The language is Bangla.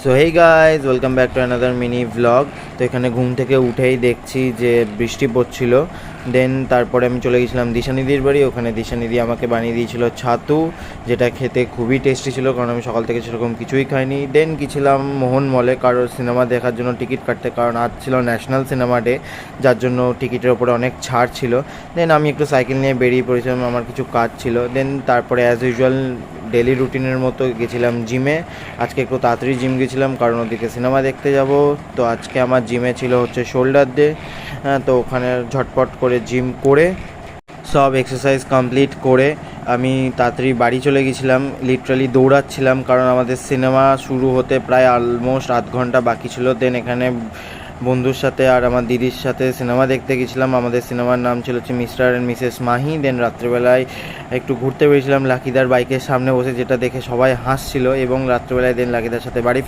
So hey guys, welcome back to another mini vlog. তো এখানে ঘুম থেকে উঠেই দেখছি যে বৃষ্টি পড়ছিল। দেন তারপরে আমি চলে গেছিলাম দিশানিদির বাড়ি। ওখানে দিশানিদি আমাকে বানিয়ে দিয়েছিল ছাতু, যেটা খেতে খুবই টেস্টি ছিল, কারণ আমি সকাল থেকে সেরকম কিছুই খাইনি। দেন গেছিলাম মোহন মলে কারোর সিনেমা দেখার জন্য টিকিট কাটতে, কারণ আজ ছিল ন্যাশনাল সিনেমা ডে, যার জন্য টিকিটের ওপরে অনেক ছাড় ছিল। দেন আমি একটু সাইকেল নিয়ে বেরিয়ে পড়েছিলাম, আমার কিছু কাজ ছিল। দেন তারপরে অ্যাজ ইউজুয়াল ডেলি রুটিনের মতো গেছিলাম জিমে। আজকে একটু তাড়াতাড়ি জিম গেছিলাম কারণ ওদিকে সিনেমা দেখতে যাব। তো আজকে আমার জিমে ছিল হচ্ছে শোল্ডার ডে। তো ওখানে ঝটপট করে জিম করে সব এক্সারসাইজ কমপ্লিট করে আমি তাড়াতাড়ি বাড়ি চলে গেছিলাম। লিটারালি দৌড়াচ্ছিলাম কারণ আমাদের সিনেমা শুরু হতে প্রায় অলমোস্ট আধ ঘন্টা বাকি ছিল। দেন এখানে বন্ধুর সাথে আর আমার দিদির সাথে সিনেমা দেখতে গেছিলাম। আমাদের সিনেমার নাম ছিল হচ্ছে মিস্টার অ্যান্ড মিসেস মাহি। দেন রাত্রেবেলায় একটু ঘুরতে বেরিয়েছিলাম লাকিদার বাইকের সামনে বসে, যেটা দেখে সবাই হাসছিল। এবং রাত্রেবেলায় দেন লাকিদার সাথে বাড়ি